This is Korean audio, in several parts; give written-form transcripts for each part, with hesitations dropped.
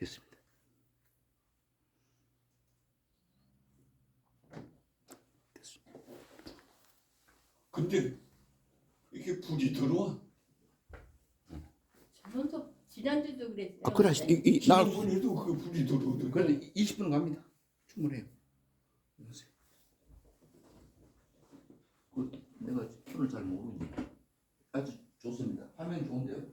됐습니다. 됐습니다. 근데 이게 불이 들어와. 저번도 지난주도 그랬어요. 그래 나 지난번에도 그 불이 들어오더라고. 그런데 20분 갑니다. 충분해요. 보세요. 내가 폰을 잘 모르니 아주 좋습니다. 화면 좋은데요.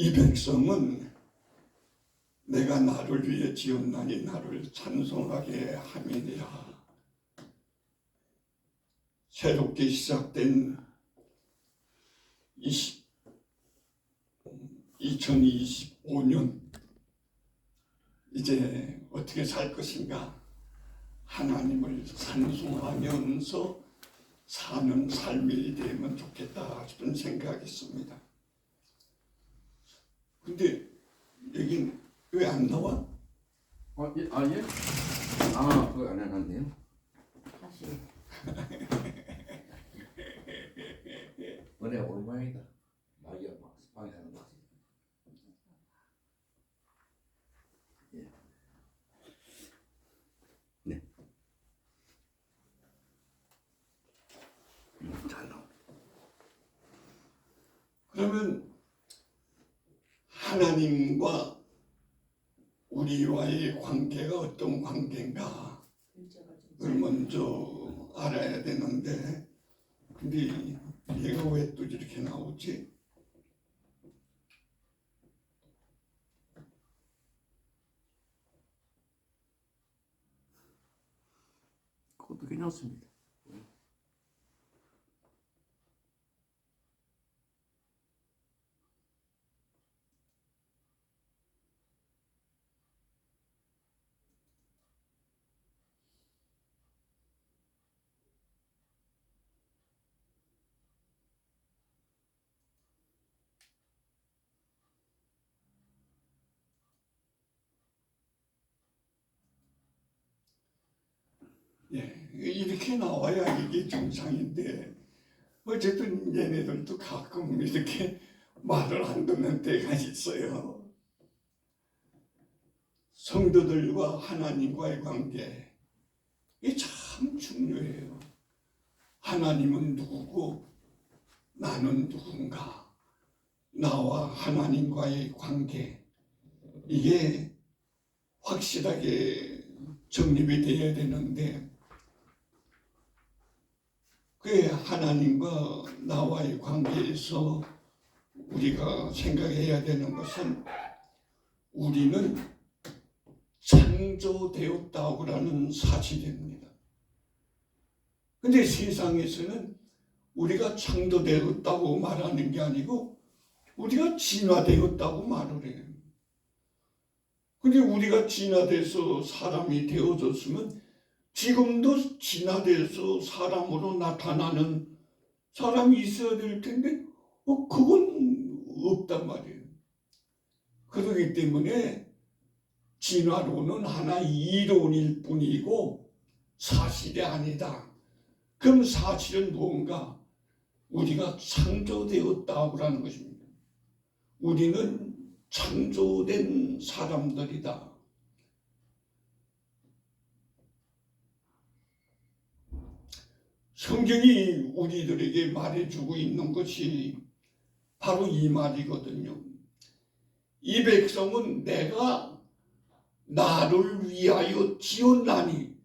이 백성은 내가 나를 위해 지었나니 나를 찬송하게 함이니라. 새롭게 시작된 2025년 이제 어떻게 살 것인가, 하나님을 찬송하면서 사는 삶이 되면 좋겠다 싶은 생각이 있습니다. 근데 여긴 왜 안 나와? 예? 그거 안 해놨네요. 다시. 은혜 오랜만이다. 마이야 막 스파이 하는 거. 예. 네. 잘 나오. 그러면 하나님과 우리와의 관계가 어떤 관계인가를 먼저 알아야 되는데, 근데 얘가 왜 또 이렇게 나오지? 그것도 괜찮습니다. 예, 이렇게 나와야 이게 정상인데, 어쨌든 얘네들도 가끔 이렇게 말을 안 듣는 때가 있어요. 성도들과 하나님과의 관계, 이게 참 중요해요. 하나님은 누구고 나는 누군가, 나와 하나님과의 관계, 이게 확실하게 정립이 되어야 되는데, 그 하나님과 나와의 관계에서 우리가 생각해야 되는 것은, 우리는 창조되었다고라는 사실입니다. 근데 세상에서는 우리가 창조되었다고 말하는 게 아니고 우리가 진화되었다고 말을 해요. 근데 우리가 진화돼서 사람이 되어졌으면 지금도 진화돼서 사람으로 나타나는 사람이 있어야 될 텐데 그건 없단 말이에요. 그렇기 때문에 진화론은 하나의 이론일 뿐이고 사실이 아니다. 그럼 사실은 뭔가? 우리가 창조되었다고 하는 것입니다. 우리는 창조된 사람들이다. 성경이 우리들에게 말해주고 있는 것이 바로 이 말이거든요. 이 백성은 내가 나를 위하여 지었나니,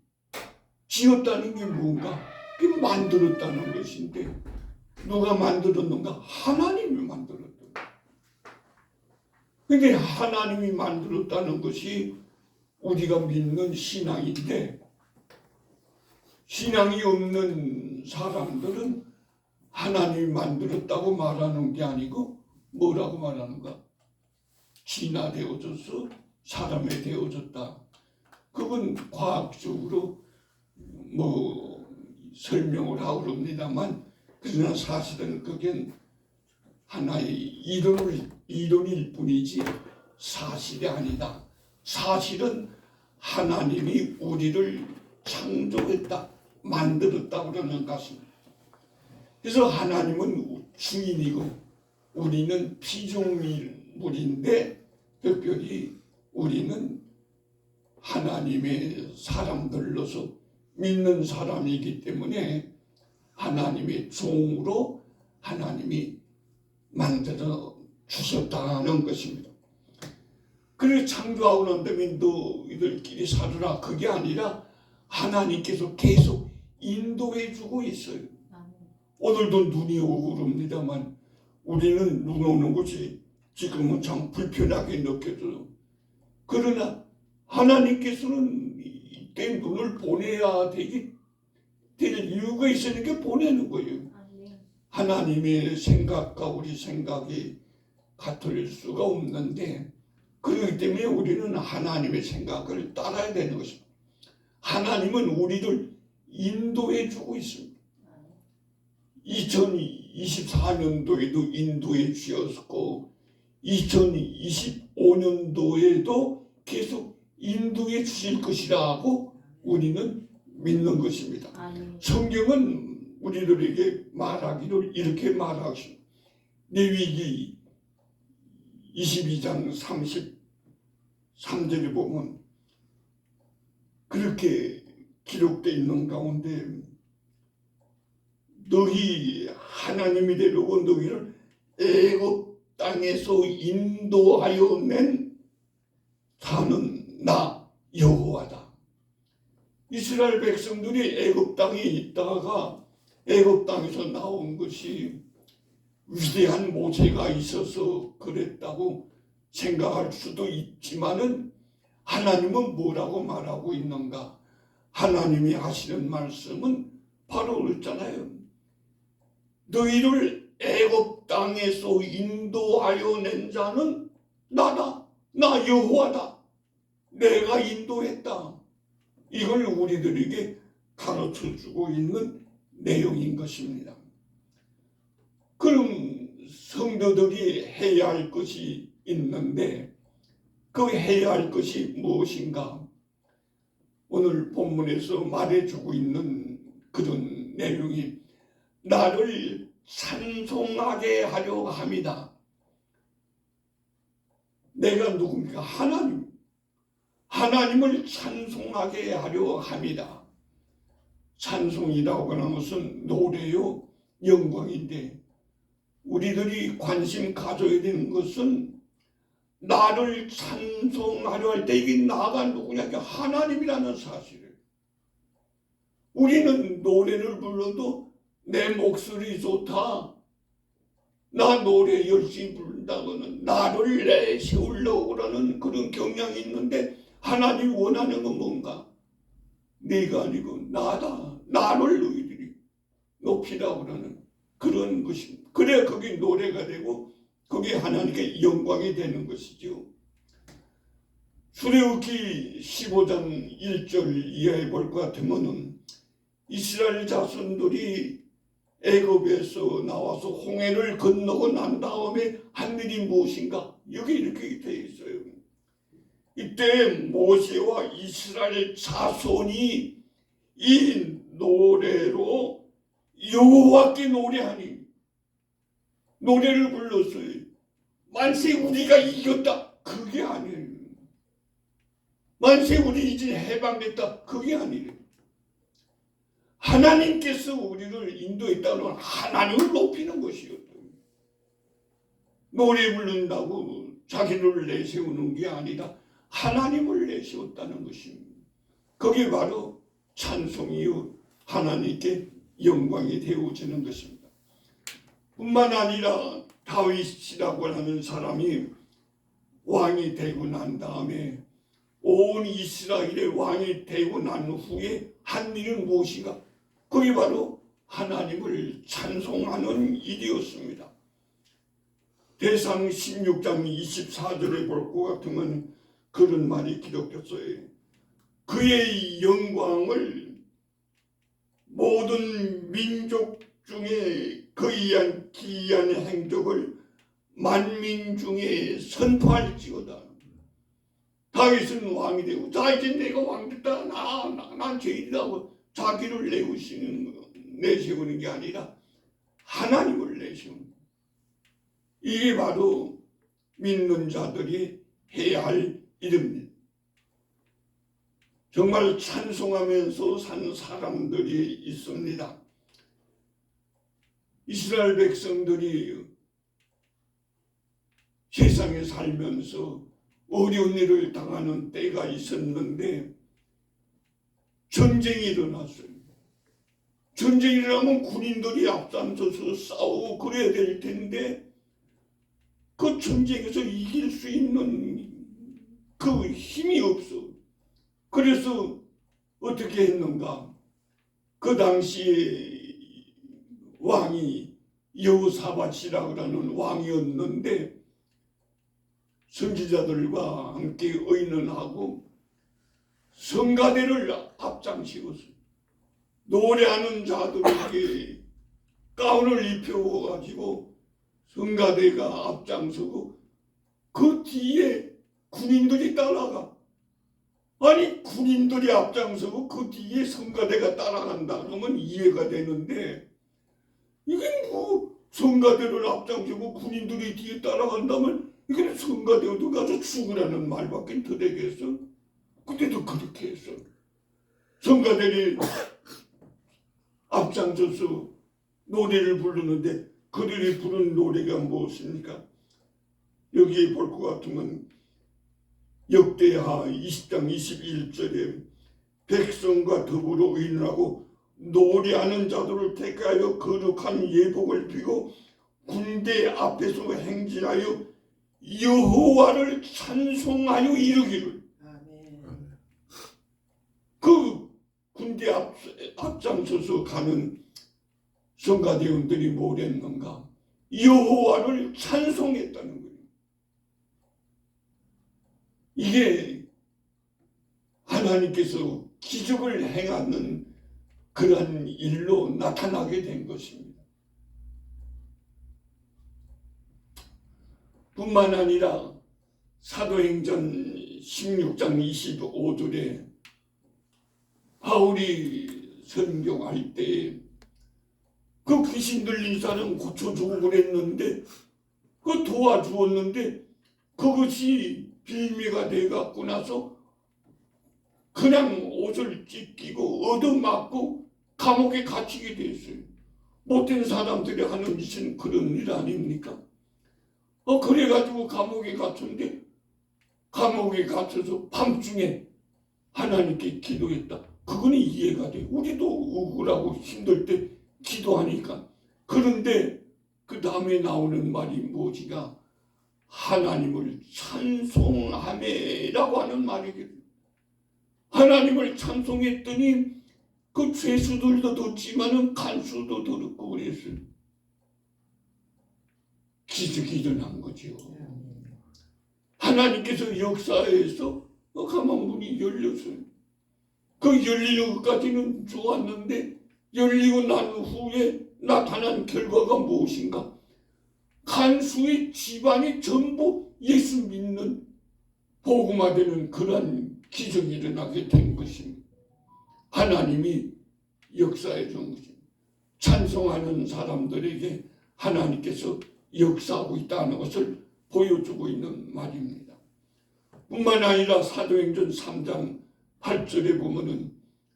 지었다는 게 뭔가? 그게 만들었다는 것인데, 누가 만들었는가? 하나님이 만들었다. 근데 하나님이 만들었다는 것이 우리가 믿는 신앙인데, 신앙이 없는 사람들은 하나님이 만들었다고 말하는 게 아니고 뭐라고 말하는가? 진화되어져서 사람이 되어졌다. 그건 과학적으로 설명을 하고 그럽니다만, 그러나 사실은 그게 하나의 이론일 뿐이지 사실이 아니다. 사실은 하나님이 우리를 창조했다, 만들었다 그러는 것입니다. 그래서 하나님은 주인이고 우리는 피조물인데 특별히 우리는 하나님의 사람들로서 믿는 사람이기 때문에 하나님의 종으로 하나님이 만들어 주셨다는 것입니다. 그래서 창조하고 난 다음에 너희들끼리 살아라, 그게 아니라 하나님께서 계속 인도해 주고 있어요. 오늘도 눈이 오고 그럽니다만 우리는 눈 오는 것이 지금은 참 불편하게 느껴져요. 그러나 하나님께서는 이때 눈을 보내야 될 이유가 있으니까 보내는 거예요. 하나님의 생각과 우리 생각이 같을 수가 없는데 그렇기 때문에 우리는 하나님의 생각을 따라야 되는 것입니다. 하나님은 우리를 인도해 주고 있습니다. 2024년도에도 인도해 주셨고 2025년도에도 계속 인도해 주실 것이라고 우리는 믿는 것입니다. 성경은 우리들에게 말하기를 이렇게 말하십니다. 레위기 22장 33절에 보면 그렇게 기록되어 있는 가운데 너희 하나님이 데려고 너희를 애굽 땅에서 인도하여 낸 자는 나 여호와다. 이스라엘 백성들이 애굽 땅에 있다가 애굽 땅에서 나온 것이 위대한 모세가 있어서 그랬다고 생각할 수도 있지만은 하나님은 뭐라고 말하고 있는가? 하나님이 하시는 말씀은 바로 그렇잖아요. 너희를 애굽 땅에서 인도하여 낸 자는 나다. 나 여호와다. 내가 인도했다. 이걸 우리들에게 가르쳐주고 있는 내용인 것입니다. 그럼 성도들이 해야 할 것이 있는데 그 해야 할 것이 무엇인가? 오늘 본문에서 말해주고 있는 그런 내용이 나를 찬송하게 하려 합니다. 내가 누굽니까? 하나님. 하나님을 찬송하게 하려 합니다. 찬송이라고 하는 것은 노래요, 영광인데 우리들이 관심 가져야 되는 것은 나를 찬송하려 할 때 이게 나가 누구냐? 하나님이라는 사실을. 우리는 노래를 불러도 내 목소리 좋다, 나 노래 열심히 부른다고는 나를 내세우려고 그러는 그런 경향이 있는데 하나님이 원하는 건 뭔가? 네가 아니고 나다. 나를 너희들이 높이라고 그러는 그런 것입니다. 그래야 그게 노래가 되고 그게 하나님께 영광이 되는 것이죠. 출애굽기 15장 1절 이하에 볼 것 같으면은 이스라엘 자손들이 애굽에서 나와서 홍해를 건너고 난 다음에 한 일이 무엇인가? 여기 이렇게 되어 있어요. 이때 모세와 이스라엘 자손이 이 노래로 여호와께 노래하니 노래를 불렀어요. 만세 우리가 이겼다. 그게 아니에요. 만세 우리 이제 해방됐다. 그게 아니에요. 하나님께서 우리를 인도했다는 하나님을 높이는 것이었다. 노래 부른다고 자기를 내세우는 게 아니라 하나님을 내세웠다는 것입니다. 그게 바로 찬송이요 하나님께 영광이 되어지는 것입니다. 뿐만 아니라 다윗이라고 하는 사람이 왕이 되고 난 다음에 온 이스라엘의 왕이 되고 난 후에 한 일은 무엇인가? 그게 바로 하나님을 찬송하는 일이었습니다. 대상 16장 24절에 볼 것 같으면 그런 말이 기록됐어요. 그의 영광을 모든 민족 중에 그의 기이한 행적을 만민 중에 선포할지어다. 다윗은 왕이 되고 자 이제 내가 왕 됐다. 난 죄인이라고 자기를 내세우는 게 아니라 하나님을 내세우는 거예요. 이게 바로 믿는 자들이 해야 할 일입니다. 정말 찬송하면서 산 사람들이 있습니다. 이스라엘 백성들이 세상에 살면서 어려운 일을 당하는 때가 있었는데 전쟁이 일어났어요. 전쟁이 일어나면 군인들이 앞장서서 싸우고 그래야 될 텐데 그 전쟁에서 이길 수 있는 그 힘이 없어. 그래서 어떻게 했는가? 그 당시에 왕이 여호사밧이라고 하는 왕이었는데 선지자들과 함께 의논하고 성가대를 앞장시켰어요. 노래하는 자들에게 가운을 입혀가지고 성가대가 앞장서고 그 뒤에 군인들이 따라가. 아니 군인들이 앞장서고 그 뒤에 성가대가 따라간다 그러면 이해가 되는데 이게 뭐 성가대를 앞장서고 군인들이 뒤에 따라간다면 이게 성가대도 가서 죽으라는 말밖에 더 되겠어? 그때도 그렇게 했어. 성가대를 앞장서서 노래를 부르는데 그들이 부른 노래가 무엇입니까? 여기 볼 것 같으면 역대하 20장 21절에 백성과 더불어 의논하고 노래하는 자들을 택하여 거룩한 예복을 피고 군대 앞에서 행진하여 여호와를 찬송하여 이르기를. 그 군대 앞장서서 가는 성가대원들이 뭘 했는가? 여호와를 찬송했다는 거예요. 이게 하나님께서 기적을 행하는 그러한 일로 나타나게 된 것입니다. 뿐만 아니라 사도행전 16장 25절에 바울이 선교할 때 그 귀신 들린 사람 고쳐주고 그랬는데 그 도와주었는데 그것이 빌미가 돼갖고 나서 그냥 옷을 찢기고 얻어맞고 감옥에 갇히게 됐어요. 못된 사람들이 하는 짓은 그런 일 아닙니까? 그래가지고 감옥에 갇혔는데 감옥에 갇혀서 밤중에 하나님께 기도했다. 그거는 이해가 돼. 우리도 억울하고 힘들 때 기도하니까. 그런데 그 다음에 나오는 말이 무엇이가? 하나님을 찬송하매라고 하는 말이거든요. 하나님을 찬송했더니 그 죄수들도 뒀지만은 간수도 들었고 그랬어요. 기적이 일어난 거죠. 하나님께서 역사에서 가만 문이 열렸어요. 그 열리는 것까지는 좋았는데 열리고 난 후에 나타난 결과가 무엇인가? 간수의 집안이 전부 예수 믿는 복음화되는 그런 기적이 일어나게 된 것입니다. 하나님이 역사해 준 것입니다. 찬송하는 사람들에게 하나님께서 역사하고 있다는 것을 보여주고 있는 말입니다. 뿐만 아니라 사도행전 3장 8절에 보면은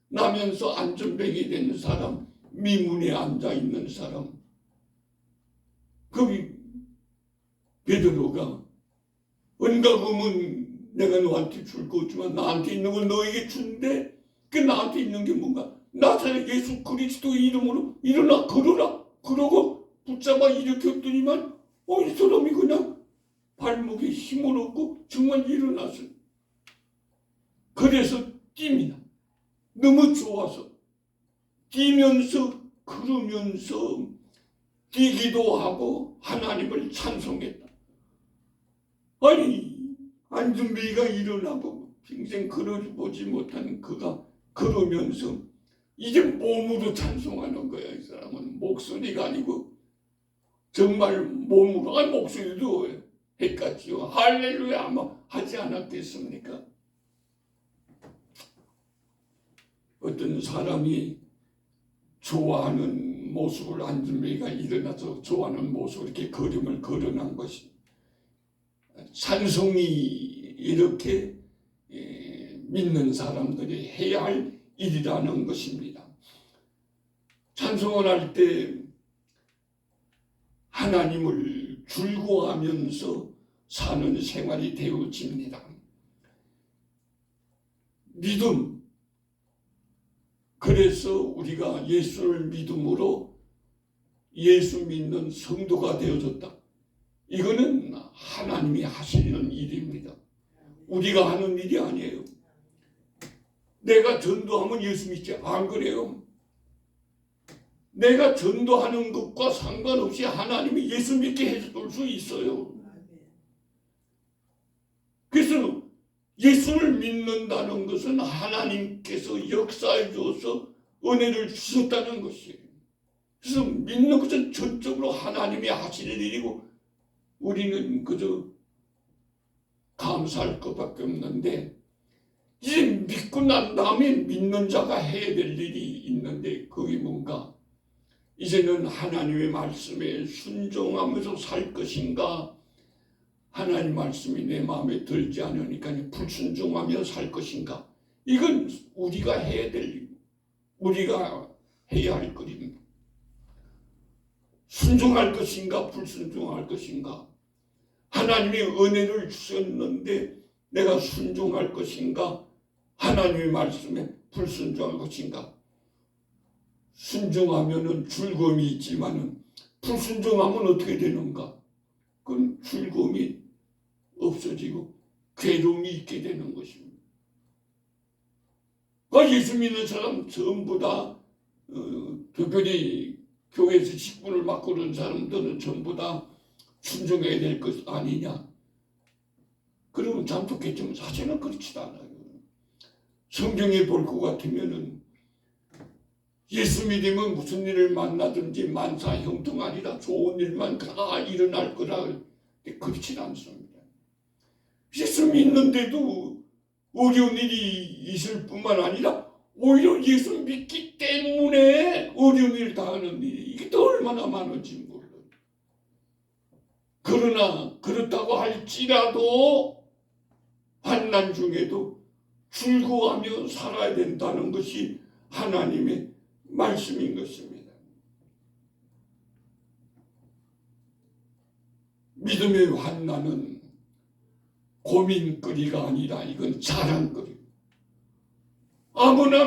나면서 안전뱅이 된 사람, 미문에 앉아있는 사람, 그 베드로가 은가금은 내가 너한테 줄 거지만 나한테 있는 걸 너에게 준대. 그 나한테 있는 게 뭔가? 나사렛 예수 그리스도의 이름으로 일어나 걸어라. 그러고 붙잡아 일으켰더니만 이 사람이 그냥 발목에 힘을 얻고 정말 일어났어요. 그래서 뜁니다. 너무 좋아서 뛰면서 걸으면서 뛰기도 하고 하나님을 찬송했다. 아니 안준비가 일어나고 평생 걸어보지 못한 그가 걸으면서 이제 몸으로 찬송하는 거야. 이 사람은 목소리가 아니고 정말 몸으로 목소리도 했겠지요. 할렐루야 아마 하지 않았겠습니까? 어떤 사람이 좋아하는 모습을 안준비가 일어나서 좋아하는 모습을 이렇게 걸음을 걸어난 것이 찬송이 이렇게 믿는 사람들이 해야 할 일이라는 것입니다. 찬송을 할 때 하나님을 즐거워하면서 사는 생활이 되어집니다. 믿음. 그래서 우리가 예수를 믿음으로 예수 믿는 성도가 되어졌다. 이거는 하나님이 하시는 일입니다. 우리가 하는 일이 아니에요. 내가 전도하면 예수 믿지 안 그래요? 내가 전도하는 것과 상관없이 하나님이 예수 믿게 해줄 수 있어요. 그래서 예수를 믿는다는 것은 하나님께서 역사해 주어서 은혜를 주셨다는 것이에요. 그래서 믿는 것은 전적으로 하나님이 하시는 일이고 우리는 그저 감사할 것밖에 없는데 이제 믿고 난 다음에 믿는 자가 해야 될 일이 있는데 그게 뭔가? 이제는 하나님의 말씀에 순종하면서 살 것인가? 하나님 말씀이 내 마음에 들지 않으니까 불순종하며 살 것인가? 이건 우리가 해야 될 일, 우리가 해야 할 것입니다. 순종할 것인가? 불순종할 것인가? 하나님이 은혜를 주셨는데 내가 순종할 것인가? 하나님의 말씀에 불순종할 것인가? 순종하면은 즐거움이 있지만은 불순종하면 어떻게 되는가? 그건 즐거움이 없어지고 괴로움이 있게 되는 것입니다. 예수 믿는 사람 전부 다 특별히 교회에서 직분을 맡고 그런 사람들은 전부 다 순종해야 될 것 아니냐? 그러면 참 좋겠지만 사실은 그렇지도 않아요. 성경에 볼 것 같으면은 예수 믿으면 무슨 일을 만나든지 만사형통하리라 좋은 일만 다 일어날 거라 그렇지 않습니다. 예수 믿는데도 어려운 일이 있을 뿐만 아니라 오히려 예수 믿기 때문에 어려운 일을 당하는 일이 이게 또 얼마나 많은지 몰라요. 그러나 그렇다고 할지라도 환난 중에도 즐거워하며 살아야 된다는 것이 하나님의 말씀인 것입니다. 믿음의 환난은 고민거리가 아니라 이건 자랑거리. 아무나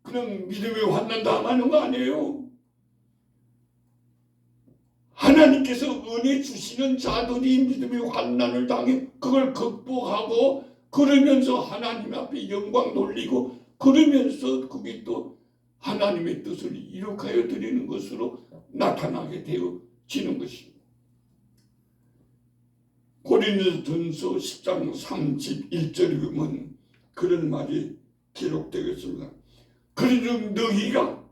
그냥 믿음의 환난 당하는 거 아니에요. 하나님께서 은혜 주시는 자들이 믿음의 환난을 당해 그걸 극복하고 그러면서 하나님 앞에 영광 돌리고 그러면서 그게 또 하나님의 뜻을 이룩하여 드리는 것으로 나타나게 되어지는 것입니다. 고린도전서 10장 31절에 보면 그런 말이 기록되겠습니다. 그러므로 너희가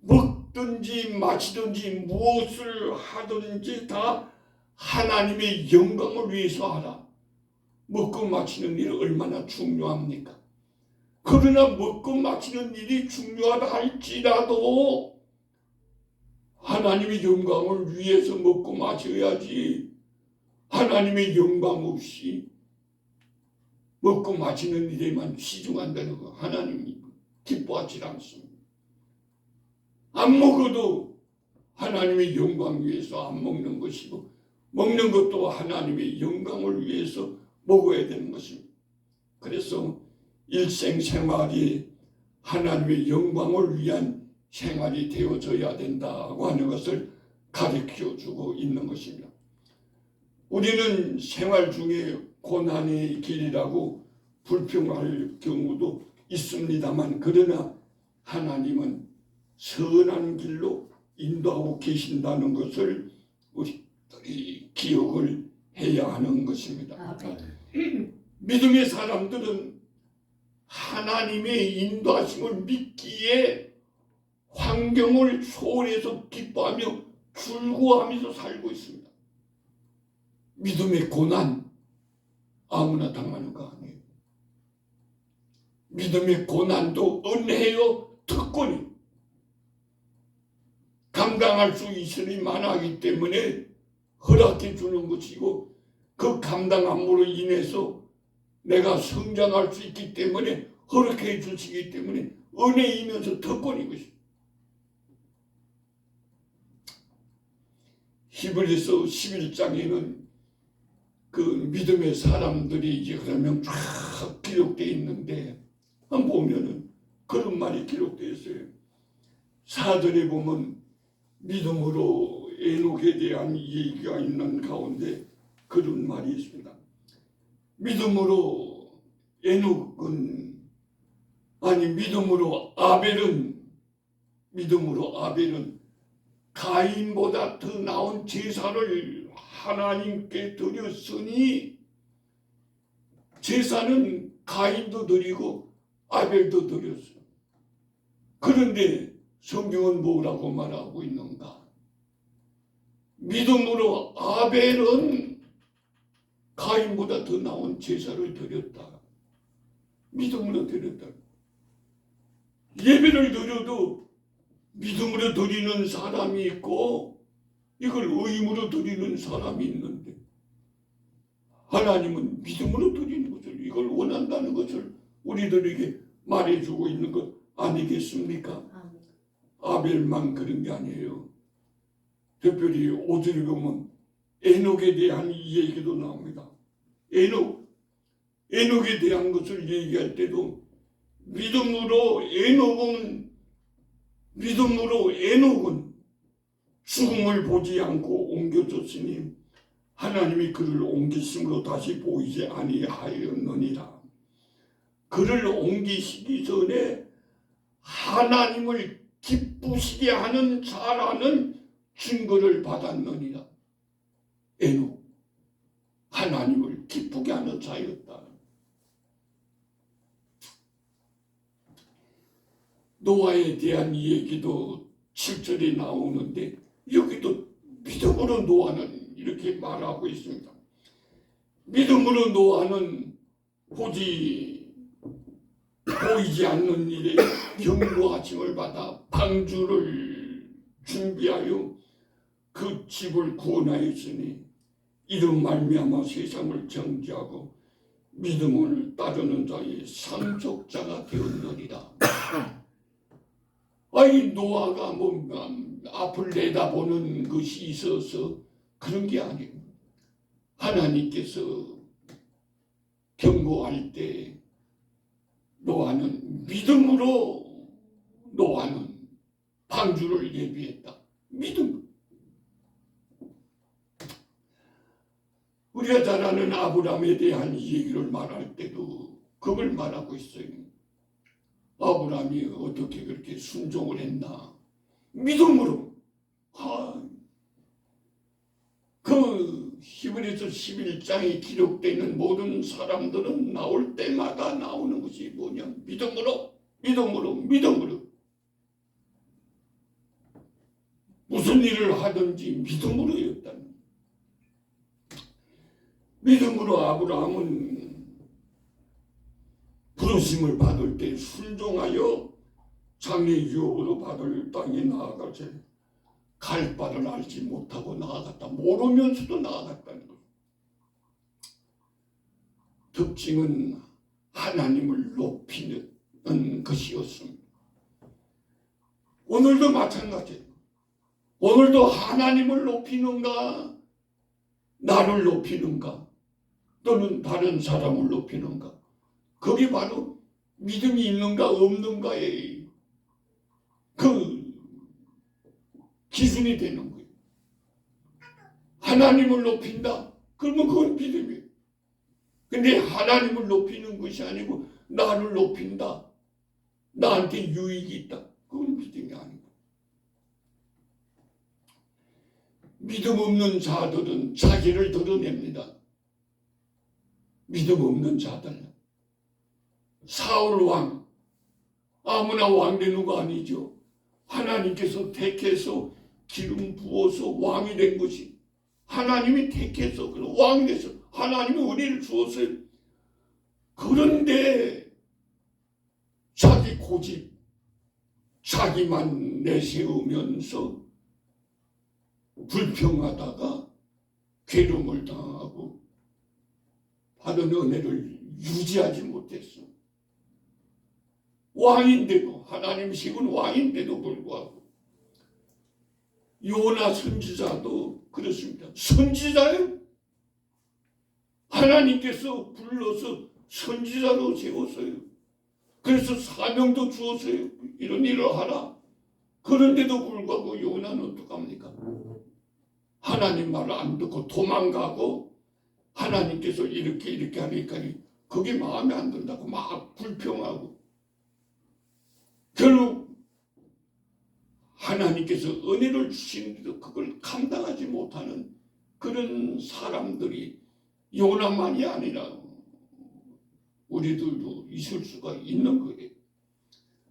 먹든지 마시든지 무엇을 하든지 다 하나님의 영광을 위해서 하라. 먹고 마시는 일이 얼마나 중요합니까? 그러나 먹고 마시는 일이 중요하다 할지라도 하나님의 영광을 위해서 먹고 마셔야지 하나님의 영광 없이 먹고 마시는 일에만 시중한다는 거 하나님이 기뻐하지 않습니다. 안 먹어도 하나님의 영광 위해서 안 먹는 것이고 먹는 것도 하나님의 영광을 위해서 먹어야 되는 것입니다. 그래서 일생생활이 하나님의 영광을 위한 생활이 되어져야 된다고 하는 것을 가르쳐주고 있는 것입니다. 우리는 생활 중에 고난의 길이라고 불평할 경우도 있습니다만 그러나 하나님은 선한 길로 인도하고 계신다는 것을 우리들이 기억을 해야 하는 것입니다. 믿음의 사람들은 하나님의 인도하심을 믿기에 환경을 소홀해서 기뻐하며 출구하면서 살고 있습니다. 믿음의 고난 아무나 당하는 거 아니에요. 믿음의 고난도 은혜요 특권이 감당할 수 있으니 만하기 때문에 허락해 주는 것이고, 그 감당함으로 인해서 내가 성장할 수 있기 때문에 허락해 주시기 때문에 은혜이면서 특권인 것입니다. 히브리서 11장에는 그 믿음의 사람들이 이제 그러면 쫙 기록되어 있는데, 한번 보면은 그런 말이 기록되어 있어요. 4절에 보면 믿음으로 에녹에 대한 얘기가 있는 가운데 그런 말이 있습니다. 믿음으로 에녹은, 아니 믿음으로 아벨은 가인보다 더 나은 제사를 하나님께 드렸으니, 제사는 가인도 드리고 아벨도 드렸어요. 그런데 성경은 뭐라고 말하고 있는가? 믿음으로 아벨은 가인보다 더 나은 제사를 드렸다. 믿음으로 드렸다. 예배를 드려도 믿음으로 드리는 사람이 있고 이걸 의무로 드리는 사람이 있는데, 하나님은 믿음으로 드리는 것을, 이걸 원한다는 것을 우리들에게 말해주고 있는 것 아니겠습니까? 아벨만 그런 게 아니에요. 특별히 5절에 보면 에녹에 대한 얘기도 나옵니다. 에녹에 대한 것을 얘기할 때도 믿음으로 에녹은 죽음을 보지 않고 옮겨졌으니 하나님이 그를 옮기심으로 다시 보이지 아니하였느니라. 그를 옮기시기 전에 하나님을 기쁘시게 하는 자라는 증거를 받았느니라. 에녹, 하나님을 기쁘게 하는 자였다. 노아에 대한 얘기도 7절에 나오는데, 여기도 믿음으로 노아는 이렇게 말하고 있습니다. 믿음으로 노아는 보이지 않는 일에 경고하심을 받아 방주를 준비하여 그 집을 구원하였으니, 이로 말미암아 세상을 정죄하고 믿음을 따르는 자의 상속자가 되었느니라. 아니, 노아가 뭐 앞을 내다보는 것이 있어서 그런 게 아니에요. 하나님께서 경고할 때 노아는 믿음으로 노아는 방주를 예비했다. 믿음. 우리가 잘 아는 아브라함에 대한 얘기를 말할 때도 그걸 말하고 있어요. 아브라함이 어떻게 그렇게 순종을 했나? 믿음으로. 그 히브리서 11장에 기록되는 모든 사람들은 나올 때마다 나오는 것이 뭐냐? 믿음으로. 무슨 일을 하든지 믿음으로였다는. 믿음으로 아브라함은 부르심을 받을 때 순종하여 장래 유업으로 받을 땅에 나아가지 갈 바를 알지 못하고 나아갔다. 모르면서도 나아갔다는 것. 특징은 하나님을 높이는 것이었습니다. 오늘도 마찬가지예요. 오늘도 하나님을 높이는가, 나를 높이는가, 또는 다른 사람을 높이는가, 그게 바로 믿음이 있는가 없는가의 그 기준이 되는 거예요. 하나님을 높인다? 그러면 그건 믿음이에요. 근데 하나님을 높이는 것이 아니고 나를 높인다, 나한테 유익이 있다, 그건 믿음이 아니고. 믿음 없는 자들은 자기를 드러냅니다. 믿음 없는 자들. 사울 왕, 아무나 왕 되는 거 아니죠. 하나님께서 택해서 기름 부어서 왕이 된 것이 하나님이 택해서 왕이 돼서 하나님이 은혜를 주었어요. 그런데 자기 고집, 자기만 내세우면서 불평하다가 괴로움을 당하고 받은 은혜를 유지하지 못했어. 왕인데도, 하나님식은 왕인데도 불구하고 요나 선지자도 그렇습니다. 선지자예요. 하나님께서 불러서 선지자로 세웠어요. 그래서 사명도 주었어요. 이런 일을 하라. 그런데도 불구하고 요나는 어떡합니까? 하나님 말을 안 듣고 도망가고 하나님께서 이렇게 하니까 그게 마음에 안 든다고 막 불평하고 결국 하나님께서 은혜를 주시는데도 그걸 감당하지 못하는 그런 사람들이 요나만이 아니라 우리들도 있을 수가 있는 거예요.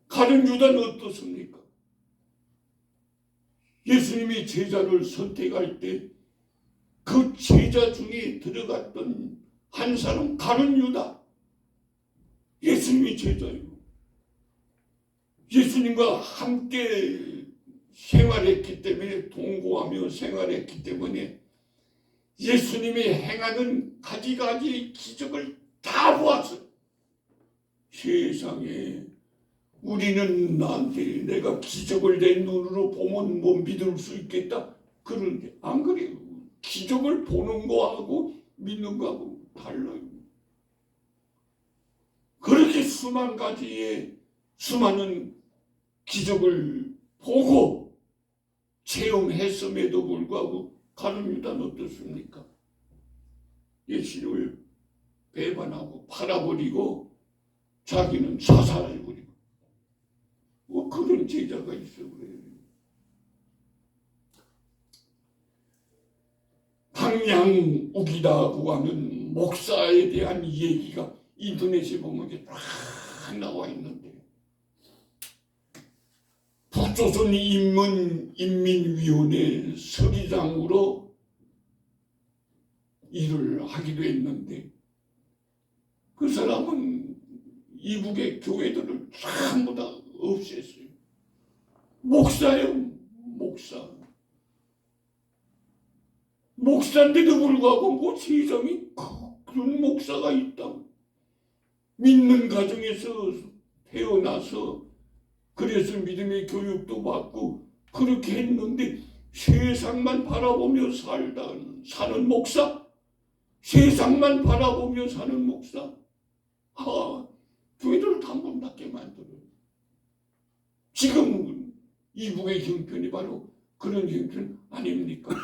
가룟 유다는 어떻습니까? 예수님이 제자를 선택할 때 그 제자 중에 들어갔던 한 사람 가룟 유다. 예수님이 제자예요. 예수님과 함께 생활했기 때문에 동거하며 생활했기 때문에 예수님이 행하는 가지가지 기적을 다 보았어요. 세상에 우리는 나한테 내가 기적을 내 눈으로 보면 뭐 믿을 수 있겠다. 그런데 안 그래요. 기적을 보는 거하고 믿는 거하고 달라요. 그렇게 수만 가지의 수많은 기적을 보고 체험했음에도 불구하고 가룟 유다는 어떻습니까? 예수님을 배반하고 팔아버리고 자기는 자살해버리고 뭐 그런 제자가 있어 그래요. 방향욱이라고 하는 목사에 대한 얘기가 인터넷에 보면 이게 쫙 나와 있는데 북조선 인민위원회 서기장으로 일을 하기도 했는데 그 사람은 이북의 교회들을 전부 다 없앴어요. 목사예요. 목사인데도 불구하고 뭐 세상에 그런 목사가 있다. 믿는 가정에서 태어나서 그래서 믿음의 교육도 받고 그렇게 했는데 세상만 바라보며 사는 목사? 세상만 바라보며 사는 목사? 교회를 다 문 닫게 만들어요. 지금 이북의 형편이 바로 그런 형편 아닙니까?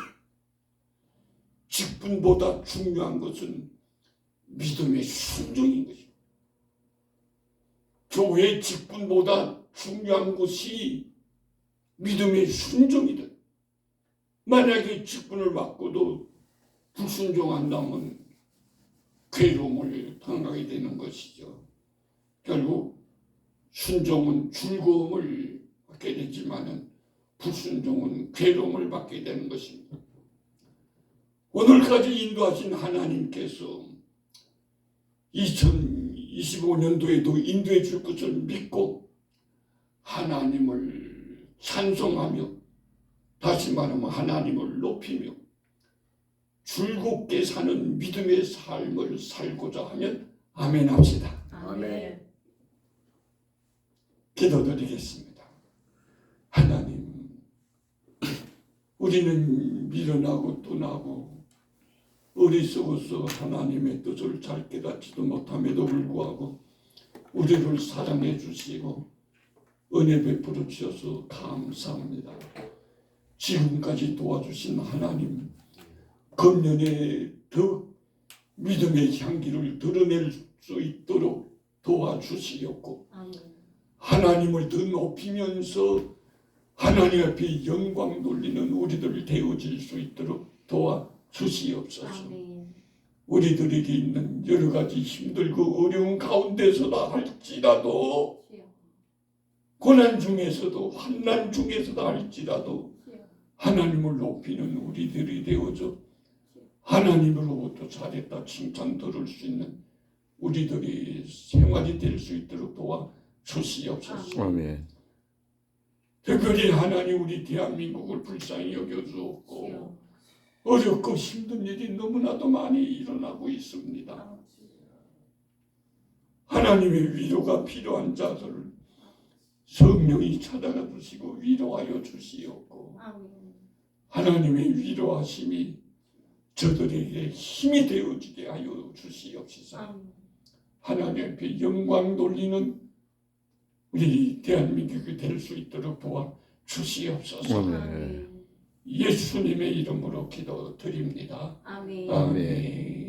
직분보다 중요한 것은 믿음의 순종인 것입니다. 교회 직분보다 중요한 것이 믿음의 순종이다. 만약에 직분을 받고도 불순종한다면 괴로움을 당하게 되는 것이죠. 결국 순종은 즐거움을 받게 되지만 불순종은 괴로움을 받게 되는 것입니다. 오늘까지 인도하신 하나님께서 2025년도에도 인도해 줄 것을 믿고 하나님을 찬송하며 다시 말하면 하나님을 높이며 즐겁게 사는 믿음의 삶을 살고자 하면 아멘 합시다. 아멘. 기도드리겠습니다. 하나님, 우리는 미련하고 떠나고 어리석어서 하나님의 뜻을 잘 깨닫지도 못함에도 불구하고 우리를 사랑해 주시고 은혜 베풀어 주셔서 감사합니다. 지금까지 도와주신 하나님, 금년에 더 믿음의 향기를 드러낼 수 있도록 도와주시옵고 하나님을 더 높이면서 하나님 앞에 영광 돌리는 우리들 되어질 수 있도록 도와주시옵소서. 우리들에게 있는 여러 가지 힘들고 어려운 가운데서다 할지라도 고난 중에서도 환난 중에서도 할지라도 하나님을 높이는 우리들이 되어져 하나님으로부터 잘했다 칭찬 들을 수 있는 우리들이 생활이 될 수 있도록 도와 주시옵소서. 아멘. 특별히 하나님 우리 대한민국을 불쌍히 여겨주었고 어렵고 힘든 일이 너무나도 많이 일어나고 있습니다. 하나님의 위로가 필요한 자들을 성령이 찾아가 주시고 위로하여 주시옵고 하나님의 위로하심이 저들에게 힘이 되어지게 하여 주시옵소서. 하나님 앞에 영광 돌리는 우리 대한민국이 될 수 있도록 도와 주시옵소서. 아멘. 예수님의 이름으로 기도드립니다. 아멘. 아멘.